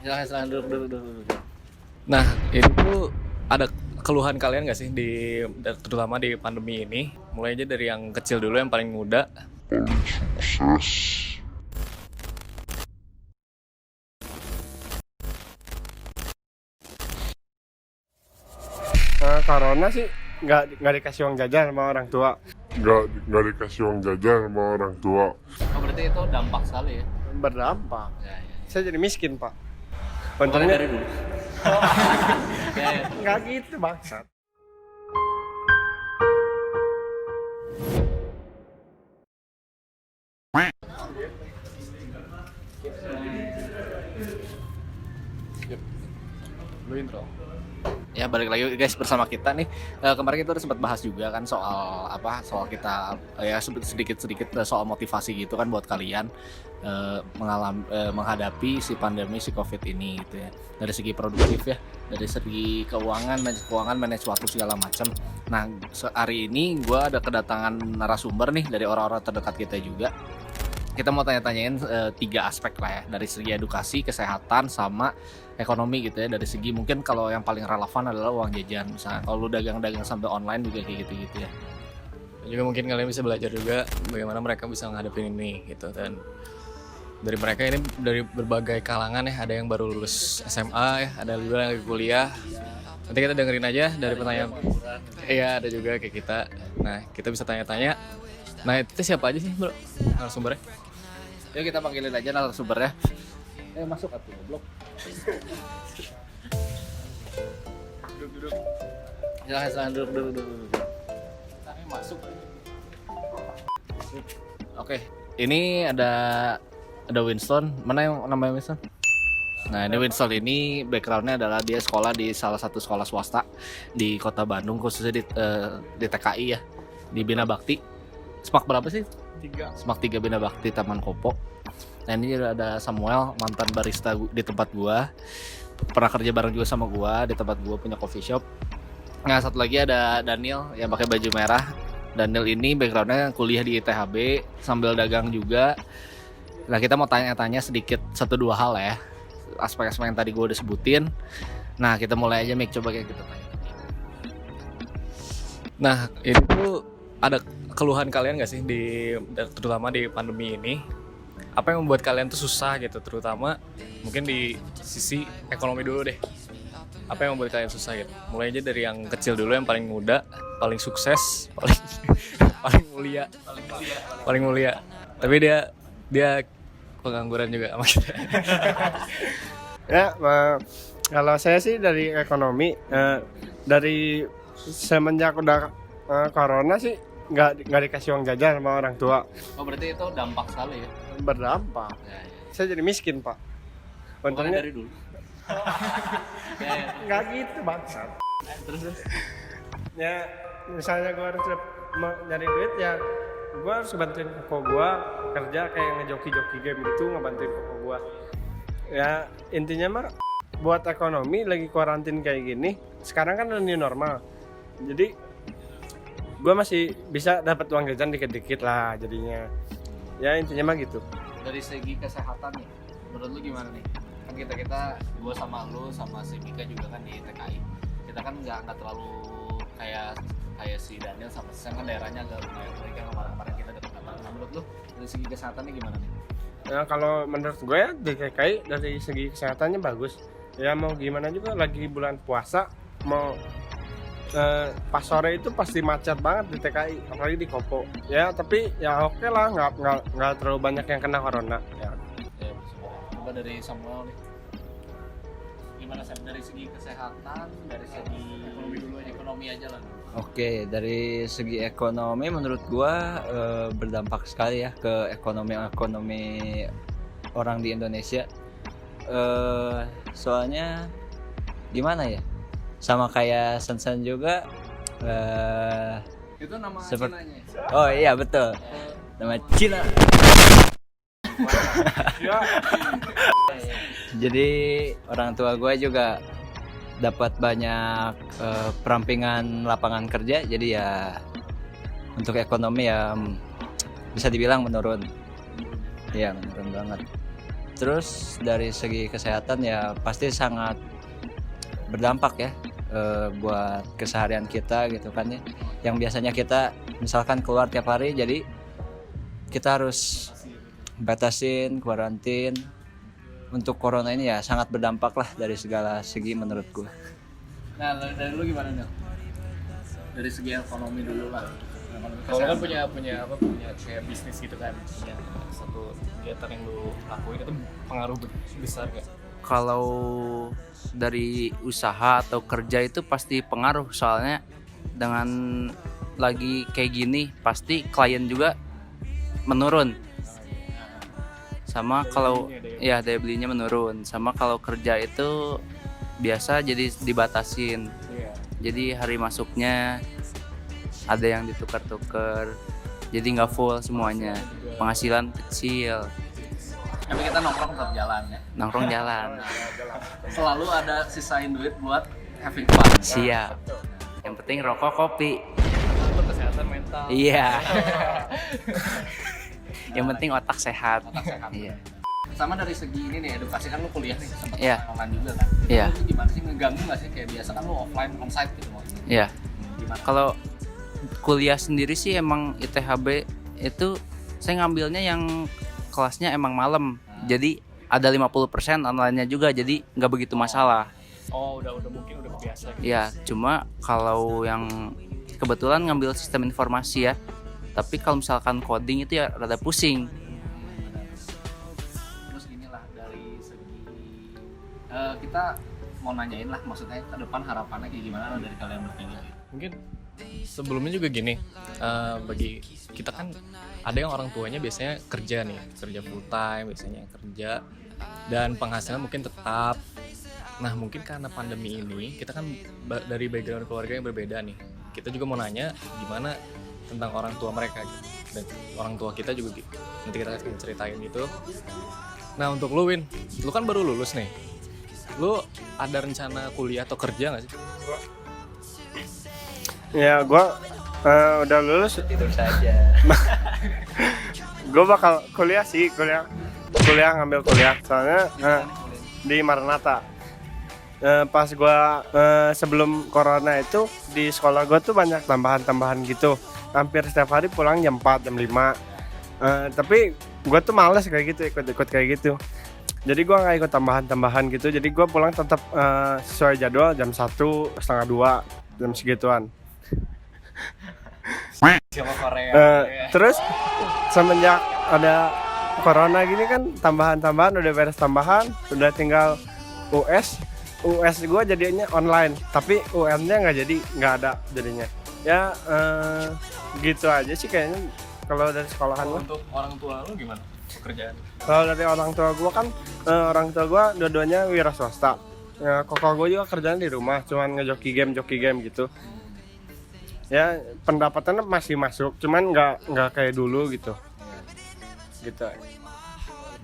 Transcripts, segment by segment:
Silakan duduk. Nah, itu tuh ada keluhan kalian nggak sih terutama di pandemi ini? Mulai aja dari yang kecil dulu, yang paling muda. Corona sih nggak dikasih uang jajan sama orang tua. Nggak dikasih uang jajan sama orang tua. Oh, berarti itu dampak sekali ya? Berdampak. Ya. Saya jadi miskin, Pak. Mulai Untungnya dari dulu. Ya. nggak gitu, bangsat. Lu intro. Ya, balik lagi guys bersama kita nih. Kemarin kita udah sempat bahas juga kan soal kita ya sedikit soal motivasi gitu kan buat kalian menghadapi si pandemi si Covid ini gitu ya. Dari segi produktif ya, dari segi keuangan, manage waktu segala macam. Nah, hari ini gue ada kedatangan narasumber nih dari orang-orang terdekat kita juga. Kita mau tanya-tanyain 3 aspek lah ya, dari segi edukasi, kesehatan, sama ekonomi gitu ya. Dari segi mungkin kalau yang paling relevan adalah uang jajan, misalnya kalau lu dagang-dagang sampai online juga kayak gitu-gitu ya. Dan juga mungkin kalian bisa belajar juga bagaimana mereka bisa menghadapi ini gitu. Dan dari mereka ini dari berbagai kalangan ya, ada yang baru lulus SMA ya, ada juga yang lagi kuliah. Nanti kita dengerin aja dari pertanyaan. Iya, ada juga kayak kita. Nah, kita bisa tanya-tanya. Nah, itu siapa aja sih, bro, narasumbernya? Yuk kita panggilin aja narasumbernya. Masuk atuh, goblok. Duduk. Silakan duduk. Kami masuk. Oke, ini ada Winston. Mana yang namanya Winston? Nah, ini Winston ini backgroundnya adalah dia sekolah di salah satu sekolah swasta di Kota Bandung, khususnya di TKI ya, di Bina Bakti. Semak berapa sih? 3. Semak 3 Bina Bakti Taman Kopo. Nah, ini juga ada Samuel, mantan barista di tempat gua. Pernah kerja bareng juga sama gua di tempat gua punya coffee shop. Nah, satu lagi ada Daniel yang pakai baju merah. Daniel ini backgroundnya kuliah di ITHB sambil dagang juga. Nah, kita mau tanya-tanya sedikit 1-2 hal ya, aspek-aspek yang tadi gua udah sebutin. Nah, kita mulai aja, Mik, coba kayak kita tanya. Nah, itu ada keluhan kalian nggak sih terutama di pandemi ini? Apa yang membuat kalian tuh susah gitu, terutama mungkin di sisi ekonomi dulu deh. Apa yang membuat kalian susah gitu? Mulai aja dari yang kecil dulu, yang paling muda, paling sukses, paling mulia. Tapi dia pengangguran juga sama kita. Ya, kalau saya sih dari ekonomi, dari semenjak udah corona sih nggak dikasih uang jajan sama orang tua. Oh, berarti itu dampak sekali ya? Berdampak. Ya. Saya jadi miskin, Pak. Mulai Untungnya dari dulu. nggak gitu, bangsat. Terus. Ya, misalnya gue harus nyari duit, ya gue harus bantuin koko gue kerja kayak ngejoki game gitu, ngebantuin koko gue. Ya, intinya mah buat ekonomi lagi karantin kayak gini, sekarang kan udah new normal. Jadi gue masih bisa dapat uang jajan dikit-dikit lah jadinya. Ya intinya mah gitu. Dari segi kesehatan nih, menurut lu gimana nih? Kan kita gue sama lu sama si Mika juga kan di TKI. Kita kan nggak terlalu kayak si Daniel sama si Sam, kan daerahnya agak lumayan. Mereka kemarin kita dekat-dekat. Nah, menurut lu dari segi kesehatannya gimana nih? Nah, kalau menurut gue ya di TKI dari segi kesehatannya bagus. Ya mau gimana juga, lagi bulan puasa, mau pas sore itu pasti macet banget di TKI, apalagi di Kopo. Ya tapi ya oke lah, nggak terlalu banyak yang kena corona. Ya. Ya, coba dari Samuel nih. Gimana Sam, dari segi kesehatan, dari segi ekonomi aja lah. Oke, dari segi ekonomi menurut gua berdampak sekali ya ke ekonomi orang di Indonesia. Soalnya gimana ya? Sama kayak Sensen juga. Itu nama Cinanya. Cinanya. Oh iya betul. Nama Cina. Jadi orang tua gue juga dapat banyak perampingan lapangan kerja, jadi ya untuk ekonomi ya bisa dibilang menurun. Iya, menurun banget. Terus dari segi kesehatan ya pasti sangat berdampak ya buat keseharian kita gitu kan ya. Yang biasanya kita misalkan keluar tiap hari, jadi kita harus batasin, kuarantin. Untuk corona ini ya sangat berdampak lah dari segala segi menurut gue. Nah, dari lu gimana nih? Dari segi ekonomi dulu lah. Kalau kan punya kayak bisnis gitu kan, punya satu kegiatan yang lu lakuin itu pengaruh besar gak? Kalau dari usaha atau kerja itu pasti pengaruh, soalnya dengan lagi kayak gini pasti klien juga menurun. Sama kalau ya daya belinya menurun. Sama kalau kerja itu biasa jadi dibatasin. Jadi hari masuknya ada yang ditukar-tukar. Jadi nggak full semuanya. Penghasilan kecil. Tapi kita nongkrong tetap jalan ya. Nongkrong jalan. Selalu ada sisain duit buat having fun. Siap. Yang penting rokok, kopi. Untuk kesehatan mental. Iya. Yang penting otak sehat. Otak sehat. Iya. Sama dari segi ini nih, edukasi kan lu kuliah nih, sempat Iya. online juga kan. Iya. Lu gimana sih, ngeganggu nggak sih kayak biasa kan lu offline onsite gitu maksudnya? Iya. Gimana? Kalau kuliah sendiri sih emang ITHB itu saya ngambilnya yang kelasnya emang malam. Jadi ada 50% online-nya juga, jadi nggak begitu masalah. Oh, udah mungkin udah kebiasa gitu. Ya, cuma kalau yang kebetulan ngambil sistem informasi ya. Tapi kalau misalkan coding itu ya rada pusing. Terus inilah dari segi kita mau nanyain lah, maksudnya ke depan harapannya kayak gimana dari kalian bertiga? Mungkin sebelumnya juga gini, bagi kita kan ada yang orang tuanya biasanya kerja full time biasanya kerja dan penghasilan mungkin tetap. Nah mungkin karena pandemi ini kita kan dari background keluarga yang berbeda nih, kita juga mau nanya gimana tentang orang tua mereka gitu. Dan orang tua kita juga gitu. Nanti kita akan ceritain gitu. Nah untuk lu Win, lu kan baru lulus nih, lu ada rencana kuliah atau kerja nggak sih? Ya gue udah lulus, Itu saja. gue bakal kuliah ngambil kuliah soalnya di Maranatha. Pas gue sebelum corona itu di sekolah gue tuh banyak tambahan gitu, hampir setiap hari pulang jam 4, jam 5. Tapi gue tuh males kayak gitu, ikut kayak gitu. Jadi gue nggak ikut tambahan gitu. Jadi gue pulang tetap sesuai jadwal jam 1, setengah 2, jam segituan. Sama Korea. Terus semenjak ada corona gini kan tambahan udah beres tambahan, udah tinggal US gue jadinya online, tapi UN-nya nggak ada jadinya. Ya gitu aja sih kayaknya kalau dari sekolahan gue. Untuk orang tua lu gimana pekerjaan? Kalau dari orang tua gue kan orang tua gue dua-duanya wira swasta. Ya, kakak gue juga kerjaan di rumah, cuman joki game gitu. Ya pendapatannya masih masuk, cuman nggak kayak dulu gitu.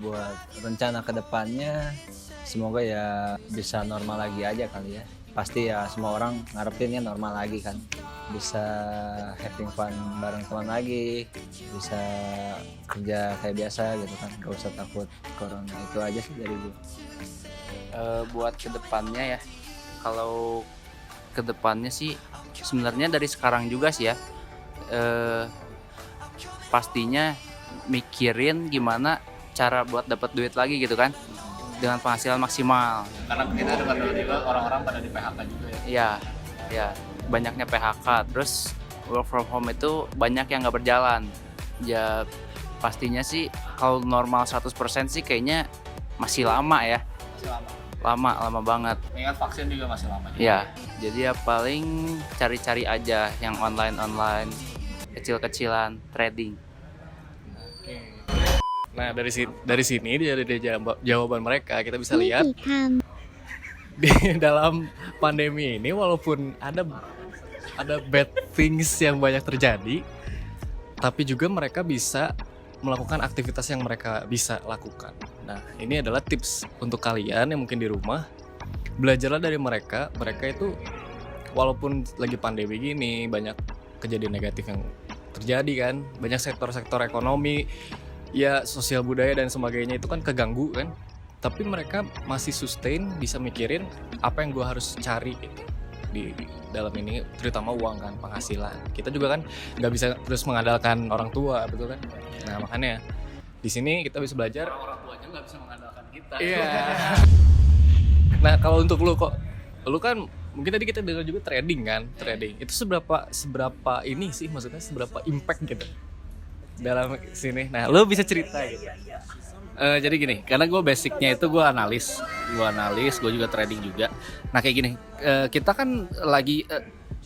Buat rencana kedepannya semoga ya bisa normal lagi aja kali ya. Pasti ya semua orang ngarepinnya normal lagi kan, bisa having fun bareng teman lagi, bisa kerja kayak biasa gitu kan, gak usah takut corona. Itu aja sih dari gue. Buat kedepannya ya, kalau kedepannya sih sebenarnya dari sekarang juga sih ya, pastinya mikirin gimana cara buat dapat duit lagi gitu kan, dengan penghasilan maksimal. Karena kita dengar juga orang-orang pada di PHK juga ya. Ya banyaknya PHK, terus work from home itu banyak yang nggak berjalan. Ya pastinya sih kalau normal 100% sih kayaknya masih lama ya. Masih lama. Lama banget. Mengingat vaksin juga masih lama. Ya, jadi ya paling cari-cari aja yang online, kecil-kecilan, trading. Nah dari sini dari jawaban mereka kita bisa lihat di dalam pandemi ini walaupun ada bad things yang banyak terjadi, tapi juga mereka bisa melakukan aktivitas yang mereka bisa lakukan. Nah ini adalah tips untuk kalian yang mungkin di rumah, belajarlah dari mereka. Mereka itu walaupun lagi pandemi gini banyak kejadian negatif yang terjadi kan, banyak sektor-sektor ekonomi ya sosial budaya dan sebagainya itu kan keganggu kan, tapi mereka masih sustain, bisa mikirin apa yang gue harus cari gitu di dalam ini, terutama uang kan, penghasilan. Kita juga kan nggak bisa terus mengandalkan orang tua, betul kan? Nah makanya di sini kita bisa belajar. Orang tuanya nggak bisa mengandalkan kita. Iya. Nah kalau untuk lu kok, lu kan mungkin tadi kita dengar juga trading kan, trading itu seberapa ini sih, maksudnya seberapa impact gitu dalam sini. Nah lu bisa cerita gitu. Jadi gini, karena gue basicnya itu gue analis, gue juga trading juga. Nah kayak gini, kita kan lagi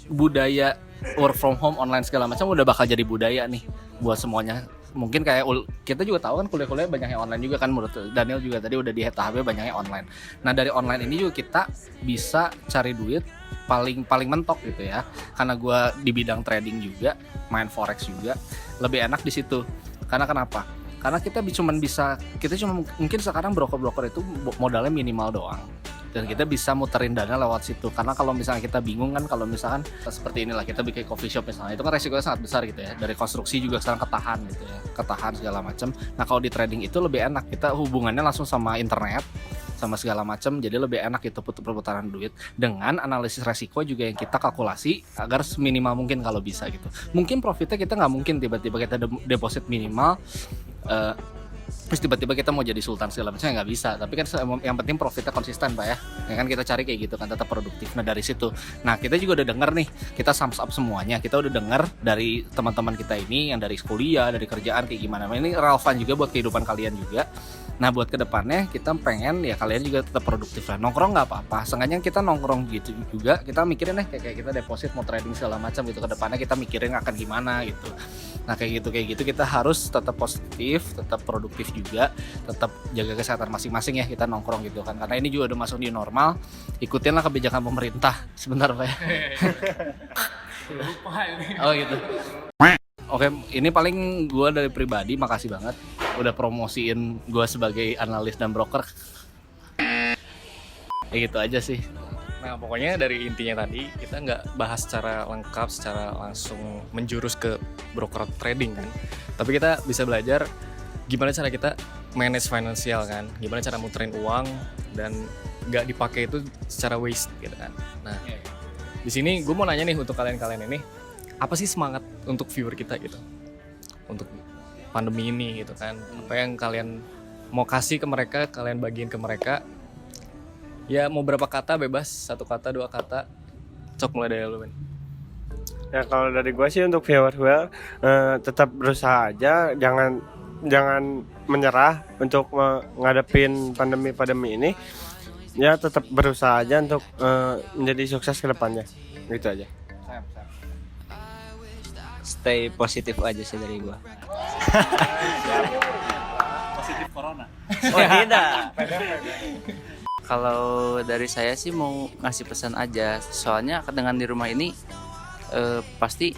budaya work from home online segala macam udah bakal jadi budaya nih buat semuanya. Mungkin kayak kita juga tahu kan kuliah-kuliah banyak yang online juga kan, menurut Daniel juga tadi udah di HTHB banyak yang online. Nah dari online ini juga kita bisa cari duit paling mentok gitu ya. Karena gue di bidang trading juga, main forex juga, lebih enak di situ. Karena kenapa? Karena kita cuma mungkin sekarang broker-broker itu modalnya minimal doang. Dan kita bisa muterin dana lewat situ. Karena kalau misalnya kita bingung kan, kalau misalkan seperti inilah kita bikin coffee shop misalnya, itu kan resikonya sangat besar gitu ya. Dari konstruksi juga sekarang ketahan gitu ya, ketahan segala macam. Nah kalau di trading itu lebih enak, kita hubungannya langsung sama internet, sama segala macam, jadi lebih enak itu perputaran duit dengan analisis resiko juga yang kita kalkulasi agar seminimal mungkin kalau bisa gitu. Mungkin profitnya kita nggak mungkin tiba-tiba kita deposit minimal terus tiba-tiba kita mau jadi sultan segala macam, nggak bisa. Tapi kan yang penting profitnya konsisten Pak ya kan kita cari kayak gitu kan, tetap produktif. Nah dari situ, nah kita juga udah denger nih, kita sums up semuanya, kita udah denger dari teman-teman kita ini yang dari kuliah, dari kerjaan kayak gimana. Nah, ini relevan juga buat kehidupan kalian juga. Nah buat kedepannya kita pengen ya kalian juga tetap produktif lah. Nongkrong nggak apa-apa, seenggaknya kita nongkrong gitu juga, kita mikirin kayak kita deposit mau trading segala macam gitu, kedepannya kita mikirin akan gimana gitu. Nah kayak gitu kita harus tetap positif, tetap produktif juga, tetap jaga kesehatan masing-masing ya kita nongkrong gitu kan, karena ini juga udah masuk di normal. Ikutinlah kebijakan pemerintah. Sebentar Pak ya. Oh gitu. Oke, ini paling gue dari pribadi, makasih banget udah promosiin gue sebagai analis dan broker. Ya gitu aja sih. Nah pokoknya dari intinya tadi kita nggak bahas secara lengkap, secara langsung menjurus ke broker trading kan, tapi kita bisa belajar gimana cara kita manage finansial kan, gimana cara muterin uang dan nggak dipakai itu secara waste gitu kan. Nah di sini gue mau nanya nih untuk kalian ini, apa sih semangat untuk viewer kita gitu untuk pandemi ini gitu kan, apa yang kalian mau kasih ke mereka, kalian bagiin ke mereka ya, mau berapa kata bebas, 1 kata 2 kata, cok mulai dari lu Ben. Ya kalau dari gue sih untuk viewer gue tetap berusaha aja, jangan menyerah untuk ngadepin pandemi ini. Ya tetap berusaha aja untuk menjadi sukses ke depannya. Gitu aja. Stay positif aja sih dari gua. Positif corona. Oh tidak. Kalau dari saya sih mau ngasih pesan aja, soalnya dengan di rumah ini pasti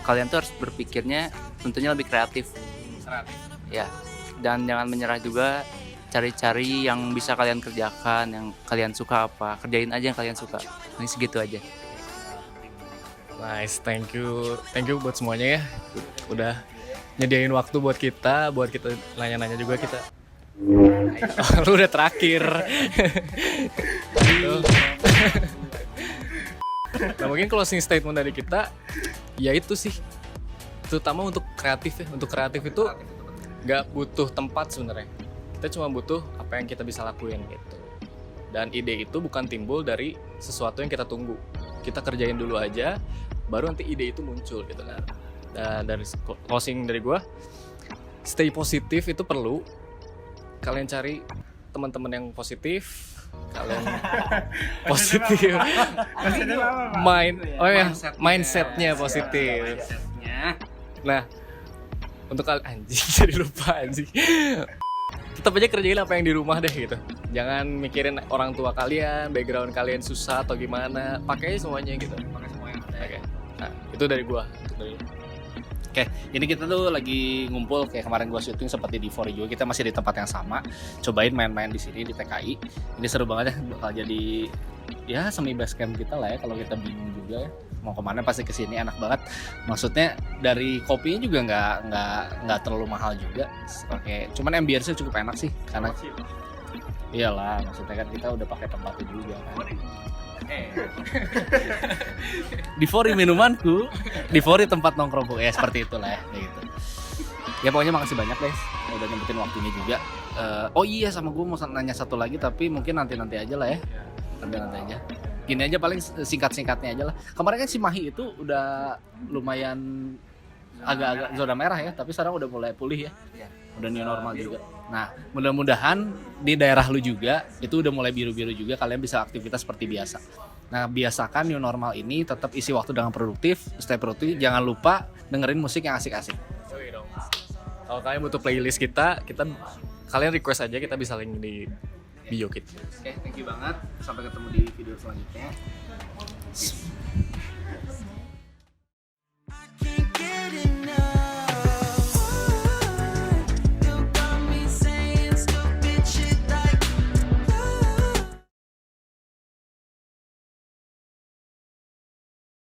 kalian tuh harus berpikirnya tentunya lebih kreatif. Ya, dan jangan menyerah juga, cari-cari yang bisa kalian kerjakan, yang kalian suka apa, kerjain aja yang kalian suka. Ini segitu aja. Nice, thank you buat semuanya ya, udah nyediain waktu buat kita nanya-nanya juga kita. Lu udah terakhir. Nah mungkin closing statement dari kita ya itu sih, terutama untuk kreatif ya. Untuk kreatif itu nggak butuh tempat sebenarnya, kita cuma butuh apa yang kita bisa lakuin gitu. Dan ide itu bukan timbul dari sesuatu yang kita tunggu, kita kerjain dulu aja, baru nanti ide itu muncul gitu kan. Dan dari closing dari gue, stay positif itu perlu. Kalian cari teman-teman yang positif, kalian positif, mindsetnya positif. Nah, untuk kalian anjing jadi lupa anjing. Tetap aja kerjain apa yang di rumah deh gitu. Jangan mikirin orang tua kalian, background kalian susah atau gimana. Pakai semuanya gitu. Pakai semua yang ada. Okay. Nah, itu dari gua. Oke, ini kita tuh lagi ngumpul kayak kemarin gua syuting seperti di Fori juga. Kita masih di tempat yang sama. Cobain main-main di sini di TKI. Ini seru banget ya, bakal jadi ya semi base camp kita lah ya kalau kita bingung juga ya. mau kemana pasti kesini, enak banget. Maksudnya dari kopinya juga nggak terlalu mahal juga. Oke, cuman ambience-nya cukup enak sih karena iyalah, maksudnya kan kita udah pakai tempatnya juga kan. Divori minumanku, Divori tempat nongkrongku, ya seperti itulah ya, kayak gitu. Ya pokoknya makasih banyak guys, udah nyempetin waktunya juga. Oh iya, sama gue mau nanya satu lagi, tapi mungkin nanti aja lah ya, nanti aja. Gini aja paling singkat-singkatnya aja lah. Kemarin kan si Mahi itu udah lumayan agak-agak zona merah ya, tapi sekarang udah mulai pulih ya. Udah new normal juga. Nah, mudah-mudahan di daerah lu juga itu udah mulai biru-biru juga, kalian bisa aktivitas seperti biasa. Nah, biasakan new normal ini tetap isi waktu dengan produktif, stay produktif, jangan lupa dengerin musik yang asik-asik. Kalau kalian butuh playlist kita kalian request aja, kita bisa link di bio kita. Oke, thank you banget. Sampai ketemu di video selanjutnya.